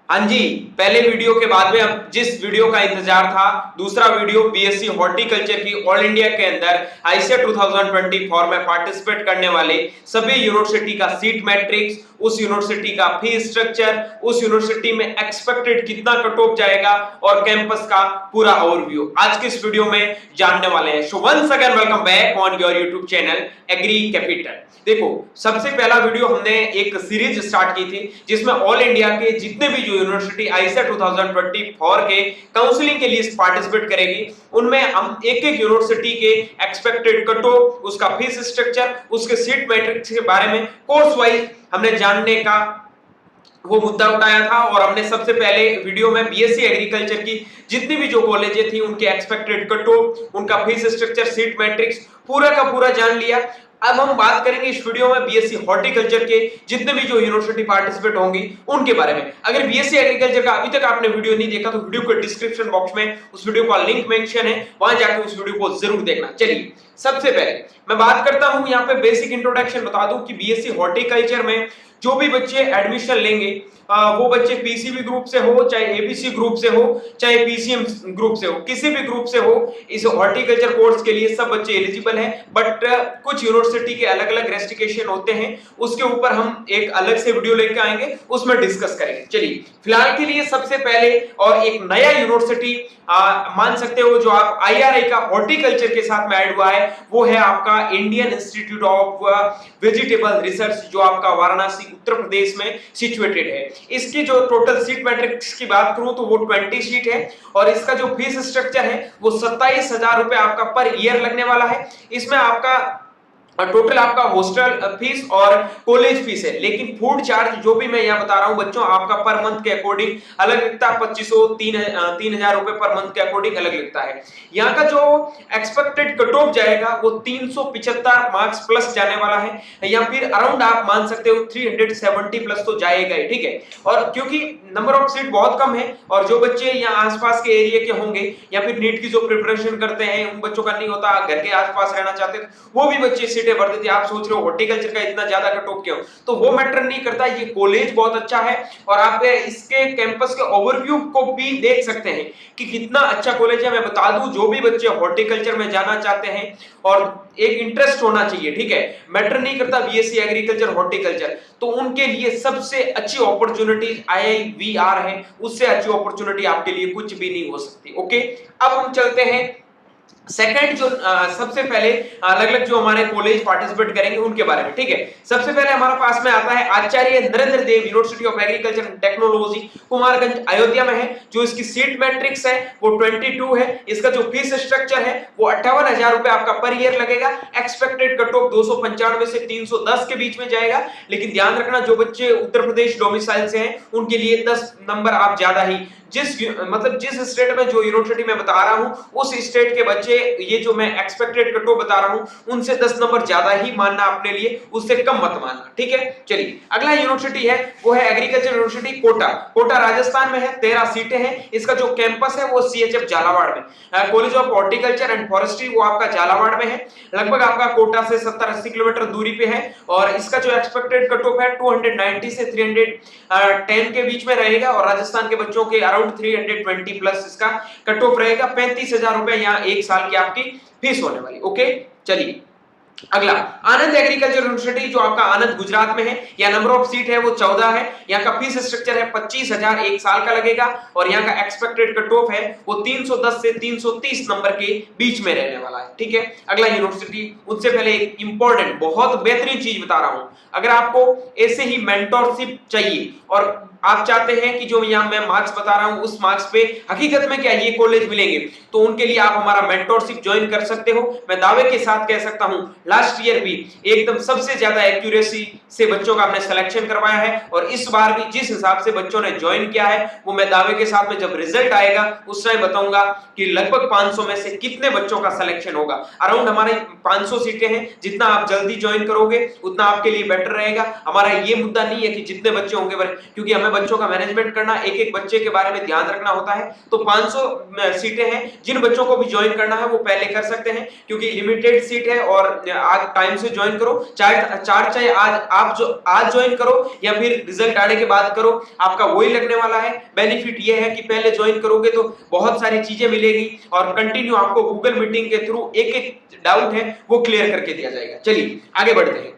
हाँ जी, पहले वीडियो के बाद में अब जिस वीडियो का इंतजार था, दूसरा वीडियो बीएससी हॉर्टिकल्चर की ऑल इंडिया के अंदर आईसीएट 2024 में पार्टिसिपेट करने वाले सभी यूनिवर्सिटी का सीट मैट्रिक्स, उस यूनिवर्सिटी का फी स्ट्रक्चर, उस यूनिवर्सिटी में एक्सपेक्टेड कितना कट ऑफ जाएगा और कैंपस का पूरा ओवरव्यू आज के इस वीडियो में जानने वाले हैं। So once again welcome back on your YouTube channel Agri Capital. देखो, सबसे पहला वीडियो हमने एक सीरीज स्टार्ट की थी जिसमें ऑल इंडिया के जितने भी जो यूनिवर्सिटी आईसीएट 2024 के काउंसलिंग के लिए पार्टिसिपेट करेगी उनमें हम एक एक यूनिवर्सिटी के एक्सपेक्टेड कट ऑफ, उसका फीस स्ट्रक्चर, उसके सीट मैट्रिक्स के बारे में कोर्स वाइज हमने जानने का वो मुद्दा उठाया था। और हमने सबसे पहले वीडियो में बीएससी एग्रीकल्चर की जितनी भी जो कॉलेजें थी उनके एक्सपेक्टेड कट ऑफ, उनका फीस स्ट्रक्चर, सीट मैट्रिक्स पूरा का पूरा जान लिया। अब हम बात करेंगे इस वीडियो में बीएससी हॉर्टिकल्चर के जितने भी जो यूनिवर्सिटी पार्टिसिपेट होंगी उनके बारे में। अगर बीएससी एग्रीकल्चर का अभी तक आपने वीडियो नहीं देखा तो वीडियो के डिस्क्रिप्शन बॉक्स में उस वीडियो का लिंक मेंशन है, वहां जाकर उस वीडियो को जरूर देखना। चलिए, सबसे पहले मैं बात करता हूं, यहाँ पे बेसिक इंट्रोडक्शन बता दूं कि बीएससी हॉर्टिकल्चर में जो भी बच्चे एडमिशन लेंगे वो बच्चे पीसीबी ग्रुप से हो, चाहे एबीसी ग्रुप से हो, चाहे पीसीएम ग्रुप से हो, किसी भी ग्रुप से हो, इस हॉर्टिकल्चर कोर्स के लिए सब बच्चे एलिजिबल हैं। बट कुछ यूनिवर्सिटी के अलग अलग रेस्ट्रिक्शन होते हैं, उसके ऊपर हम एक अलग से वीडियो लेकर आएंगे, उसमें डिस्कस करेंगे। चलिए, फिलहाल के लिए सबसे पहले और एक नया यूनिवर्सिटी मान सकते हो जो आप आईआरआई का हॉर्टिकल्चर के साथ में ऐड हुआ है, वो है आपका Indian institute of vegetable research, जो आपका वाराणसी उत्तर प्रदेश में सिचुएटेड है। इसकी जो टोटल सीट मैट्रिक्स की बात करूं तो वो 20 सीट है और इसका जो फीस स्ट्रक्चर है वो 27,000 रुपए आपका पर ईयर लगने वाला है। इसमें आपका टोटल आपका हॉस्टल फीस और कॉलेज फीस है, लेकिन फूड चार्ज जो भी मैं यहाँ बता रहा हूँ बच्चों, आपका पर मंथ के अकॉर्डिंग अलग लगता है। 2500 3,000 रुपए पर मंथ के अकॉर्डिंग अलग लगता है। यहाँ का जो एक्सपेक्टेड कट ऑफ जाएगा वो 375 मार्क्स प्लस जाने वाला है, या फिर अराउंड आप मान सकते हो 370 प्लस तो जाएगा ही, ठीक है। और क्योंकि नंबर ऑफ सीट बहुत कम है और जो बच्चे यहाँ आसपास के एरिया के होंगे या फिर नीट की जो प्रिपरेशन करते हैं उन बच्चों का नहीं होता, घर के आसपास रहना चाहते हैं, वो भी बच्चे सीटें भर देते हैं। आप सोच रहे हो हॉर्टिकल्चर का इतना ज्यादा कट ऑफ क्यों, तो वो मैटर नहीं करता। ये कॉलेज बहुत अच्छा है और आप इसके कैंपस के ओवरव्यू को भी देख सकते हैं कि कितना अच्छा कॉलेज है। मैं बता दूं, जो भी बच्चे हॉर्टिकल्चर में जाना चाहते हैं और एक इंटरेस्ट होना चाहिए, ठीक है, मैटर नहीं करता बीएससी एग्रीकल्चर हॉर्टिकल्चर, तो उनके लिए सबसे अच्छी अपॉर्चुनिटी आईआईवीआर है। उससे अच्छी अपॉर्चुनिटी आपके लिए कुछ भी नहीं हो सकती। ओके, अब हम चलते हैं सेकंड जो सबसे पहले अलग अलग जो हमारे कॉलेज पार्टिसिपेट करेंगे उनके बारे में, ठीक है। सबसे पहले हमारे पास में आता है Acharya Narendra Dev university of agriculture and technology, Kumarganj Ayodhya में है। जो इसकी सीट मैट्रिक्स है वो 22 है। इसका जो फीस स्ट्रक्चर है वो 58,000 रुपए आपका पर ईयर लगेगा। एक्सपेक्टेड कट ऑफ 295 से 310 के बीच में जाएगा, लेकिन ध्यान रखना जो बच्चे उत्तर प्रदेश डोमिसाइल से हैं उनके लिए 10 नंबर आप ज्यादा ही, जिस स्टेट में जो यूनिवर्सिटी में बता रहा हूं उस स्टेट के बच्चे ये जो मैं एक्सपेक्टेड कट ऑफ बता रहा हूं उनसे 10 नंबर ज्यादा ही मानना अपने लिए, उससे कम मत मानना, ठीक है। चलिए, अगला यूनिवर्सिटी है वो है एग्रीकल्चर यूनिवर्सिटी कोटा। कोटा राजस्थान में है, 13 सीटें हैं। इसका जो कैंपस है वो सीएचएफ झालावाड़ में, college of horticulture and forestry वो आपका झालावाड़ में है। लगभग आपका कोटा से 70-80 किलोमीटर दूरी पे है और इसका जो एक्सपेक्टेड कट ऑफ है 290 से 310 के बीच में रहेगा और राजस्थान के बच्चों के अराउंड 320 प्लस इसका कट ऑफ रहेगा। 35,000 रुपए यहाँ एक साल की आपकी फीस होने वाली। ओके, चलिए अगला आनंद एग्रीकल्चर यूनिवर्सिटी जो आपका आनंद गुजरात में है। यहाँ नंबर ऑफ सीट है वो 14 है। यहाँ का फीस स्ट्रक्चर है 25,000 एक साल का लगेगा और यहाँ का एक्सपेक्टेड कट ऑफ है वो 310 से 330 नंबर के बीच में रहने वाला है, ठीक है। अगला यूनिवर्सिटी, उससे पहले एक इंपॉर्टेंट बहुत बेहतरीन चीज बता रहा हूं, अगर आपको ऐसे ही मेंटोरशिप चाहिए और आप चाहते हैं कि जो यहाँ मैं मार्क्स बता रहा हूं उस मार्क्स पे हकीकत में क्या ये कॉलेज मिलेंगे, तो उनके लिए आप हमारा मेंटोरशिप ज्वाइन कर सकते हो। मैं दावे के साथ कह सकता हूं लास्ट ईयर भी एकदम सबसे ज्यादा एक्यूरेसी से बच्चों का हमने सिलेक्शन करवाया है और इस बार भी जिस हिसाब से बच्चों ने ज्वाइन किया है वो मैं दावे के साथ में जब रिजल्ट आएगा उस समय बताऊंगा कि लगभग 500 में से कितने बच्चों का सिलेक्शन होगा। अराउंड हमारे 500 सीटें हैं, जितना आप जल्दी ज्वाइन करोगे उतना आपके लिए बेटर रहेगा। हमारा ये मुद्दा नहीं है कि जितने बच्चे होंगे, क्योंकि हमें में बच्चों का मैनेजमेंट करना, एक एक बच्चे के बारे में ध्यान रखना होता है। तो 500 सीटें हैं, जिन बच्चों को भी ज्वाइन करना है वो पहले कर सकते हैं क्योंकि लिमिटेड सीट है और आज टाइम से ज्वाइन करो, चाहे आज ज्वाइन करो या फिर रिजल्ट आने के बाद करो, आपका वही लगने वाला है। बेनिफिट ये है कि पहले ज्वाइन करोगे तो बहुत सारी चीजें मिलेगी और कंटिन्यू आपको गूगल मीटिंग के थ्रू एक एक डाउट है वो क्लियर करके दिया जाएगा। चलिए आगे बढ़ते हैं।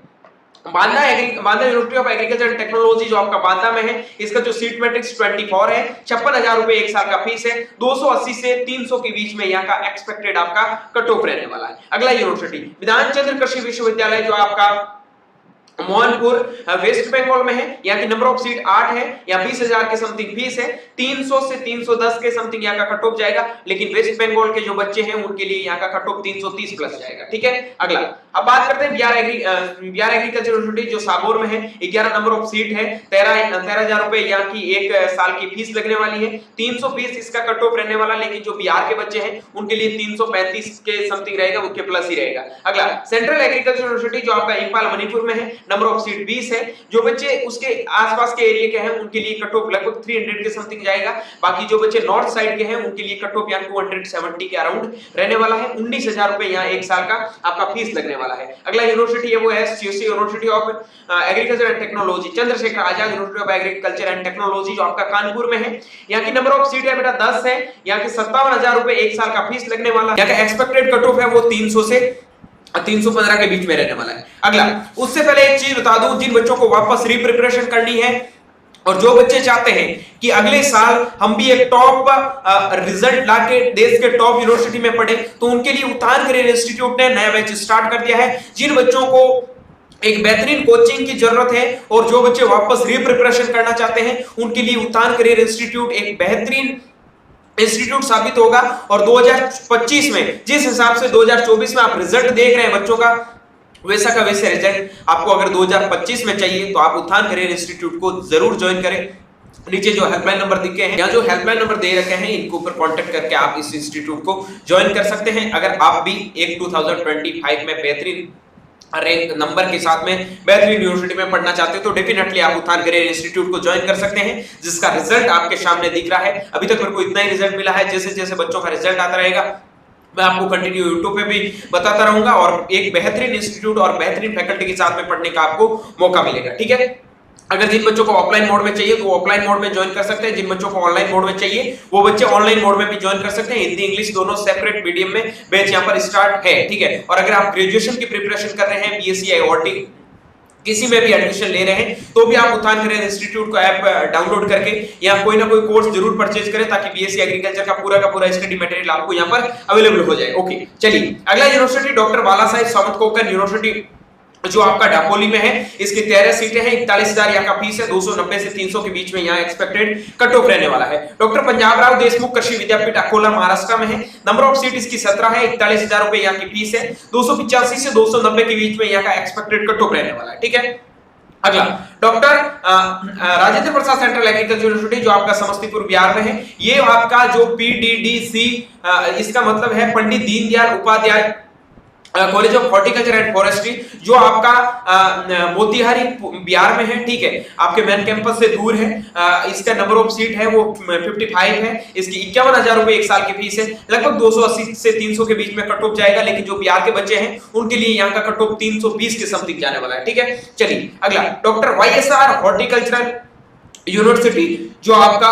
Banda university of agriculture and technology जो आपका बांदा में है, इसका जो सीट मैट्रिक्स 24 है, 56,000 रुपए एक साल का फीस है, 280 से 300 के बीच में यहाँ का एक्सपेक्टेड आपका कट ऑफ रहने वाला है। अगला यूनिवर्सिटी विधानचंद्र कृषि विश्वविद्यालय जो आपका मोहनपुर वेस्ट बंगाल में है, यहाँ की नंबर ऑफ सीट 8 है, यहाँ 20,000 के समथिंग फीस है, 300 से 310 के समथिंग यहाँ का कट ऑफ जाएगा, लेकिन वेस्ट बंगाल के जो बच्चे हैं उनके लिए यहाँ का कट ऑफ 330 प्लस जाएगा। ठीक है, अगला अब बात करते हैं बिहार एग्रीकल्चर यूनिवर्सिटी जो सागौर में है, 11 नंबर ऑफ सीट है, 13,000 रुपए यहाँ की एक साल की फीस लगने वाली है, 320 इसका कट ऑफ रहने वाला, लेकिन जो बिहार के बच्चे हैं उनके लिए 335 के समथिंग रहेगा, उनके प्लस ही रहेगा। अगला सेंट्रल एग्रीकल्चर यूनिवर्सिटी जो आपका इंफाल मणिपुर में है, नंबर ऑफ सीट 20 है, जो बच्चे उसके आसपास के एरिया के हैं उनके लिए कट ऑफ लगभग 300 के समथिंग जाएगा, बाकी जो बच्चे नॉर्थ साइड के हैं उनके लिए कट ऑफ यहाँ 270 के अराउंड रहने वाला है। 19,000 रुपए यहाँ एक साल का आपका फीस लगने वाला है। अगला यूनिवर्सिटी है वो है CUC university of agriculture and technology, Chandrashekhar Azad university of agriculture and technology जो आपका कानपुर में है, यहाँ की नंबर ऑफ सीट है बेटा 10 है, यहाँ के 57,000 रुपए एक साल का फीस लगने वाला है, यहाँ का एक्सपेक्टेड कट ऑफ है वो 300 से 315 के बीच में रहने वाला है। अगला उससे पहले एक चीज बता दूं, जिन बच्चों को वापस रीप्रिपरेशन करनी है और जो बच्चे चाहते हैं कि अगले साल हम भी एक टॉप रिजल्ट लाके देश के टॉप यूनिवर्सिटी में पढ़े, तो उनके लिए उत्थान करियर इंस्टीट्यूट ने नया बैच स्टार्ट कर दिया है। जिन बच्चों को एक बेहतरीन कोचिंग की जरूरत है और जो बच्चे वापस रीप्रिपरेशन करना चाहते हैं उनके लिए उत्थान करियर इंस्टीट्यूट एक बेहतरीन इंस्टीट्यूट साबित होगा। और 2025 में जिस हिसाब से 2024 में आप रिजल्ट देख रहे हैं बच्चों का, वैसा का वैसे रिजल्ट आपको अगर 2025 में चाहिए तो आप उत्थान करियर इंस्टीट्यूट को जरूर ज्वाइन करें। नीचे जो हेल्पलाइन नंबर दिखे हैं, यहाँ जो हेल्पलाइन नंबर दे रखे हैं, इनके ऊपर कांटेक्ट करके आप इस इंस्टीट्यूट को ज्वाइन कर सकते हैं। अगर आप भी एक 2025 में बेहतरीन रैंक नंबर के साथ में बेहतरीन यूनिवर्सिटी में पढ़ना चाहते हो तो डेफिनेटली आप उत्थान करियर इंस्टीट्यूट को ज्वाइन कर सकते हैं, जिसका रिजल्ट आपके सामने दिख रहा है। अभी तक मेरे को इतना ही रिजल्ट मिला है, जैसे जैसे बच्चों का रिजल्ट आता रहेगा मैं आपको कंटिन्यू यूट्यूब पे भी बताता रहूंगा और एक बेहतरीन इंस्टीट्यूट और बेहतरीन फैकल्टी के साथ में पढ़ने का आपको मौका मिलेगा। ठीक है, अगर जिन बच्चों को ऑफलाइन मोड में चाहिए तो वो ऑफलाइन मोड में ज्वाइन कर सकते हैं, जिन बच्चों को ऑनलाइन मोड में चाहिए वो बच्चे ऑनलाइन मोड में भी ज्वाइन कर सकते हैं। हिंदी इंग्लिश दोनों सेपरेट मीडियम में बैच यहाँ पर स्टार्ट है। ठीक है, और अगर आप ग्रेजुएशन की प्रिपरेशन कर रहे हैं, बीएससी आईओटी किसी में भी एडमिशन ले रहे हैं तो भी आप उत्थान करियर इंस्टीट्यूट का ऐप डाउनलोड करके या कोई ना कोई कोर्स जरूर परचेज करें ताकि बीएससी एग्रीकल्चर का पूरा स्टडी मटेरियल आपको यहाँ पर अवेलेबल हो जाए। ओके, चलिए अगला यूनिवर्सिटी डॉक्टर बाला साहेब सावंतकोकर यूनिवर्सिटी जो आपका डापोली में है, इसकी 13 सीटें हैं, 41,000 यहाँ का फीस है, 290 से 300 के बीच में यहाँ एक्सपेक्टेड कट ऑफ रहने वाला है। डॉक्टर पंजाब राव देशमुख कृषि विद्यापीठ अकोला महाराष्ट्र में है, नंबर ऑफ सीट इसकी 17 है, 41,000 रुपए यहाँ की फीस है, 285 से 290 के बीच में यहाँ का एक्सपेक्टेड कट ऑफ रहने वाला है। ठीक है, अगला doctor Rajendra Prasad central agriculture university जो आपका समस्तीपुर बिहार में है, ये आपका जो पीडीडीसी इसका मतलब है Pandit Deendayal Upadhyay college of horticulture and forestry जो आपका मोतिहारी बिहार में है। ठीक है, आपके मेन कैंपस से दूर है। इसका नंबर ऑफ सीट है वो 55 है, इसकी 51,000 रुपए एक साल की फीस है, लगभग 280 से 300 के बीच में कट ऑफ जाएगा, लेकिन जो बिहार के बच्चे हैं उनके लिए यहाँ का कट ऑफ 320 के समथिंग जाने वाला है। ठीक है, चलिए अगला डॉक्टर वाईएसआर हॉर्टिकल्चरल यूनिवर्सिटी जो आपका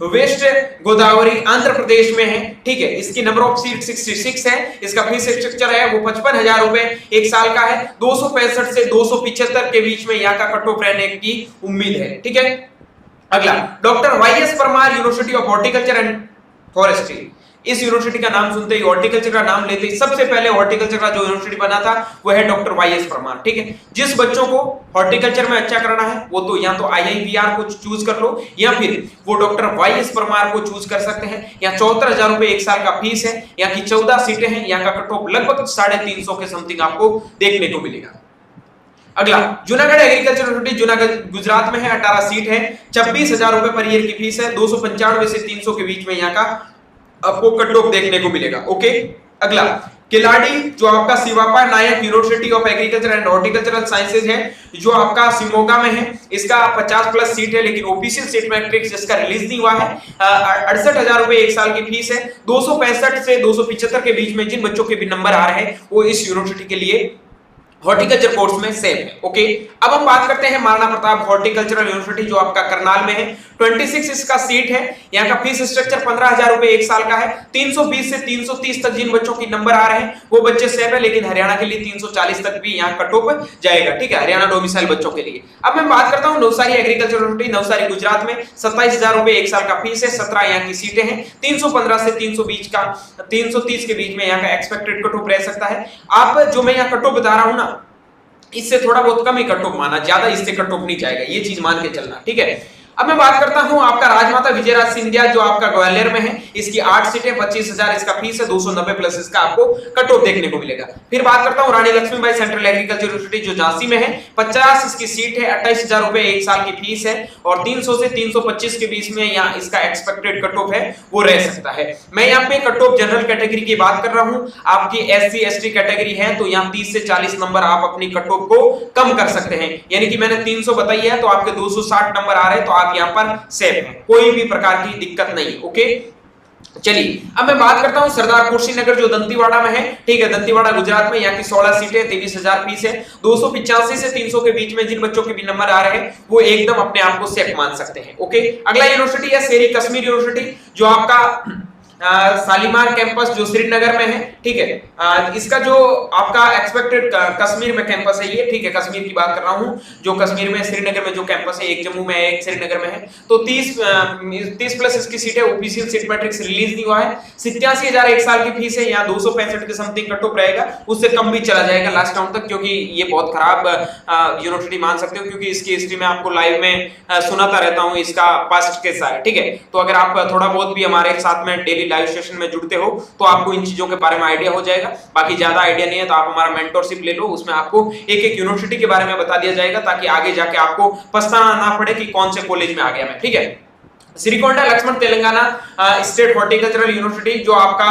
वेस्ट गोदावरी आंध्र प्रदेश में है। ठीक है, इसकी नंबर ऑफ सीट 66 है, इसका फीस स्ट्रक्चर है वो 55,000 रुपए एक साल का है, 265 से 275 के बीच में यहाँ का कट ऑफ रहने की उम्मीद है। ठीक है, अगला doctor Y S Parmar University of horticulture and Forestry, इस यूनिवर्सिटी का नाम सुनते ही हॉर्टिकल्चर का नाम लेते ही सबसे पहले हॉर्टिकल्चर का जो यूनिवर्सिटी बना था वो है डॉक्टर वाईएस परमार। ठीक है, जिस बच्चों को हॉर्टिकल्चर में अच्छा करना है वो तो या तो आईआईवीआर को चूज कर लो या फिर वो डॉक्टर वाईएस परमार को चूज कर सकते हैं। यहाँ 74,000 रुपए एक साल का फीस है, यहाँ की 14 सीटें हैं, यहाँ का कट ऑफ लगभग 350 के समथिंग आपको देखने को मिलेगा। अगला जूनागढ़ एग्रीकल्चर यूनिवर्सिटी जूनागढ़ गुजरात में है, 18 सीट है, 26,000 रुपए पर ईयर की फीस है, 295 से 300 के बीच में यहाँ का आपको कट ऑफ देखने को मिलेगा। ओके, अगला किलाड़ी जो आपका Shivappa Nayak university of agriculture and horticultural sciences है, जो आपका शिमोगा में है, इसका 50+ सीट है, लेकिन ऑफिशियल सीट मैट्रिक्स जिसका रिलीज नहीं हुआ है। 68,000 रुपए एक साल की फीस है। 265 से 275 के बीच में जिन बच्चों के भी नंबर आ रहे हैं वो इस यूनिवर्सिटी के लिए हॉर्टिकल्चर कोर्स में सेम है। ओके, अब हम बात करते हैं महाराणा प्रताप हॉर्टिकल्चरल यूनिवर्सिटी जो आपका करनाल में है। 26 इसका सीट है। यहाँ का फीस स्ट्रक्चर 15,000 रुपए एक साल का है। 320 से 330 तक जिन बच्चों की नंबर आ रहे हैं वो बच्चे सेम है, लेकिन हरियाणा के लिए 340 तक भी यहाँ कट ऑफ जाएगा। ठीक है, हरियाणा डोमिसाइल बच्चों के लिए। अब मैं बात करता हूँ नवसारी एग्रीकल्चर यूनिवर्सिटी, नवसारी गुजरात में। 27,000 रुपए एक साल का फीस है। 17 यहाँ की सीटें हैं। 315 से 330 के बीच में यहाँ का एक्सपेक्टेड कट ऑफ रह सकता है। आप जो मैं यहाँ कट ऑफ बता रहा हूँ ना, इससे थोड़ा बहुत कम ही कट ऑफ माना, ज्यादा इससे कट ऑफ नहीं जाएगा, ये चीज मान के चलना। ठीक है, अब मैं बात करता हूं आपका राजमाता विजयराज सिंधिया जो आपका ग्वालियर में है। इसकी 8 सीटें, 25,000 इसका फीस है। 290 प्लस इसका आपको कट ऑफ देखने को मिलेगा। फिर बात करता हूं रानी लक्ष्मीबाई सेंट्रल एग्रीकल्चर यूनिवर्सिटी जो झांसी में है। 50 इसकी सीट है। 28,000 रुपए एक साल की फीस है और 300 से 325 के बीच में यहाँ इसका एक्सपेक्टेड कट ऑफ है वो रह सकता है। मैं यहाँ पे कट ऑफ जनरल कैटेगरी की बात कर रहा हूँ। आपकी SC ST कैटेगरी है तो यहाँ 30 से 40 नंबर आप अपनी कट ऑफ को कम कर सकते हैं। यानी कि मैंने 300 बताई है तो आपके 260 नंबर आ रहे हैं तो आप यहाँ पर सेफ है, कोई भी प्रकार की दिक्कत नहीं। ओके, चलिए अब मैं बात करता हूं सरदार कुर्सीनगर जो दंतीवाड़ा में है। ठीक है, दंतीवाड़ा गुजरात में। यहाँ की 16 सीटें, 23,000 फीस है। 285 से 300 के बीच में जिन बच्चों के भी नंबर आ रहे हैं वो एकदम अपने आप को सेफ मान सकते हैं। ओके, अगला यूनिवर्सिटी है शेर ई कश्मीर यूनिवर्सिटी जो आपका शालीमार कैंपस जो श्रीनगर में है। ठीक है, इसका जो आपका एक्सपेक्टेड कश्मीर में कैंपस है ये। ठीक है, कश्मीर की बात कर रहा हूं, जो कश्मीर में श्रीनगर में जो कैंपस है, एक जम्मू में है, एक श्रीनगर में है। तो 30 प्लस इसकी सीट है। ऑफिशियल सीट मैट्रिक्स रिलीज नहीं हुआ है। 87,000 एक साल की फीस है। यहाँ 265 के समथिंग कट ऑफ रहेगा, उससे कम भी चला जाएगा लास्ट राउंड तक, क्योंकि ये बहुत खराब यूनिवर्सिटी मान सकते हो, क्योंकि इसकी हिस्ट्री में आपको लाइव में सुनाता रहता हूँ इसका पास्ट के सारे। ठीक है, तो अगर आप थोड़ा बहुत भी हमारे साथ में डेली लाइव सेशन में जुड़ते हो तो आपको इन चीजों के बारे में आइडिया हो जाएगा। बाकी ज्यादा आइडिया नहीं है तो आप हमारा मेंटरशिप ले लो, उसमें आपको एक एक यूनिवर्सिटी के बारे में बता दिया जाएगा ताकि आगे जाके आपको पछताना ना पड़े कि कौन से कॉलेज में आ गया मैं। ठीक है, Srikonda Laxman Telangana state horticultural university जो आपका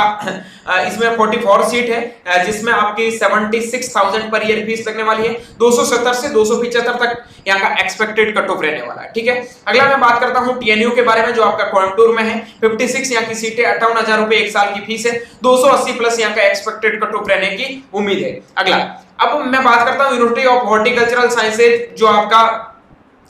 इसमें 44 सीट है, जिसमें आपकी 76,000 पर ईयर फीस लगने वाली है। 270 से 275 तक यहाँ का एक्सपेक्टेड कट ऑफ रहने वाला है। ठीक है, अगला मैं बात करता हूँ TNU के बारे में जो आपका कोयम्बटूर में है। 56 यहाँ की सीटें, 58,000 रुपए एक साल की फीस है। 280 प्लस यहाँ का एक्सपेक्टेड कट ऑफ रहने की उम्मीद है। अगला अब मैं बात करता हूँ यूनिवर्सिटी ऑफ हॉर्टिकल्चरल साइंसेज जो आपका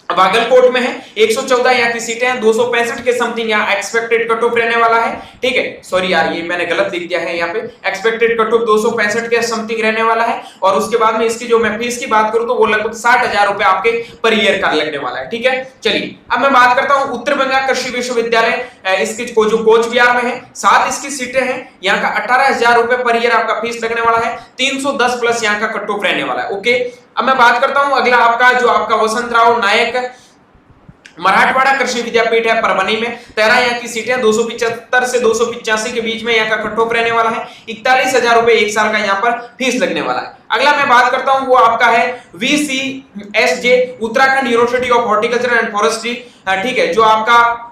बागलकोट में है। 114 यहाँ की सीटें हैं। 265 के समथिंग यहाँ एक्सपेक्टेड कट ऑफ रहने वाला है। ठीक है, सॉरी यार ये मैंने गलत लिख दिया है, यहाँ पे एक्सपेक्टेड कट ऑफ 265 के समथिंग रहने वाला है। और उसके बाद में इसकी जो मैं फीस की बात करूं तो वो लगभग 60,000 रुपए आपके पर ईयर का लगने वाला है। ठीक है, चलिए अब मैं बात करता हूं उत्तर बंगाल कृषि विश्वविद्यालय, इसकी जो कोच बिहार में है। 7 इसकी सीटें हैं। यहाँ का 18,000 रुपए पर ईयर आपका फीस लगने वाला है। 310 प्लस यहाँ का कट ऑफ रहने वाला है। ओके, अब मैं बात करता हूं अगला आपका जो आपका वसंतराव नायक मराठवाड़ा कृषि विद्यापीठ है परभनी में। 13 यहाँ की सीटें, 275 से 285 के बीच में यहाँ का कट ऑफ रहने वाला है। 41,000 रुपए एक साल का यहाँ पर फीस लगने वाला है। अगला मैं बात करता हूं वो आपका है VCSJ Uttarakhand university of horticulture and forestry. ठीक है, जो आपका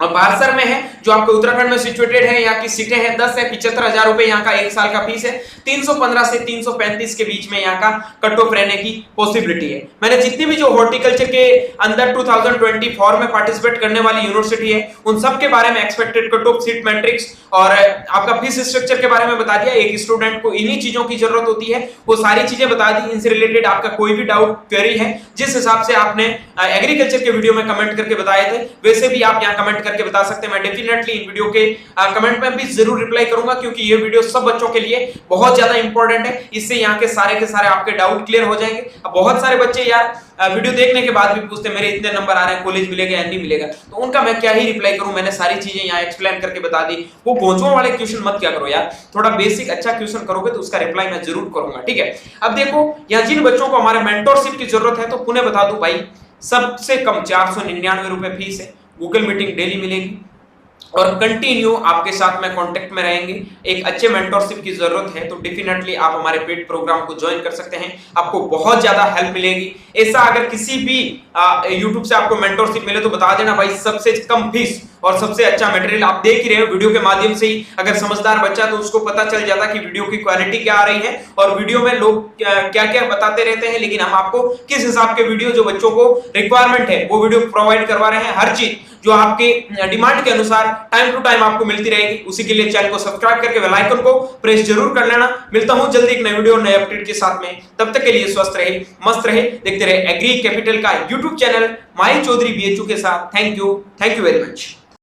बारसर में है, जो आपके उत्तराखंड में सिचुएटेड है। यहाँ की सीटें हैं 10 से 75,000 रुपए यहाँ का एक साल का फीस है। 315 से 335 के बीच में यहाँ का कट ऑफ रहने की पॉसिबिलिटी है। मैंने जितनी भी जो हॉर्टिकल्चर के अंदर 2024 में पार्टिसिपेट करने वाली यूनिवर्सिटी है उन सब के बारे में expected cut off, seat matrix और आपका फीस स्ट्रक्चर के बारे में बता दिया। एक स्टूडेंट को इन्हीं चीजों की जरूरत होती है, वो सारी चीजें बता दी। इनसे रिलेटेड आपका कोई भी डाउट क्वेरी है, जिस हिसाब से आपने एग्रीकल्चर के वीडियो में कमेंट करके बताए थे वैसे भी आप यहाँ कमेंट करके बता सकते हैं। मैं डेफिनेटली इन वीडियो के कमेंट में भी जरूर रिप्लाई करूंगा, क्योंकि ये वीडियो सब बच्चों के लिए बहुत ज्यादा इंपॉर्टेंट है। इससे यहाँ के सारे आपके डाउट क्लियर हो जाएंगे। अब बहुत सारे बच्चे यार वीडियो देखने के बाद भी पूछते मेरे इतने नंबर आ रहे हैं, कॉलेज मिलेगा या नहीं मिलेगा, तो उनका मैं क्या ही रिप्लाई करूं। मैंने सारी चीजें यहाँ एक्सप्लेन करके बता दी। वो भोंचुओं वाले क्वेश्चन मत क्या करो यार, थोड़ा बेसिक अच्छा क्वेश्चन करोगे तो उसका रिप्लाई मैं जरूर करूंगा। ठीक है, अब देखो यहाँ जिन बच्चों को हमारे मेंटरशिप की जरूरत है तो पुनः बता दूं भाई, सबसे कम 499 रुपए फीस है। गूगल मीटिंग डेली मिलेगी और कंटिन्यू आपके साथ में कांटेक्ट में रहेंगे। एक अच्छे मेंटरशिप की जरूरत है तो डेफिनेटली आप हमारे पेड प्रोग्राम को ज्वाइन कर सकते हैं, आपको बहुत ज्यादा हेल्प मिलेगी। ऐसा अगर किसी भी YouTube से आपको मेंटरशिप मिले तो बता देना भाई, सबसे कम फीस और सबसे अच्छा मटेरियल आप देख ही रहे हो वीडियो के माध्यम से ही। अगर समझदार बच्चा तो उसको पता चल जाता कि वीडियो की क्वालिटी क्या आ रही है और वीडियो में लोग क्या क्या बताते रहते हैं, लेकिन हम आपको किस हिसाब के वीडियो जो बच्चों को रिक्वायरमेंट है वो वीडियो प्रोवाइड करवा रहे हैं। हर चीज जो आपके डिमांड के अनुसार टाइम टू टाइम आपको मिलती रहेगी। उसी के लिए चैनल को सब्सक्राइब करके बेल आइकन को प्रेस जरूर कर लेना। मिलता हूं जल्दी एक नई वीडियो नए अपडेट के साथ में, तब तक के लिए स्वस्थ रहे, मस्त रहे, देखते रहे एग्री कैपिटल का यूट्यूब चैनल माही चौधरी बीएचयू के साथ। Thank you very much.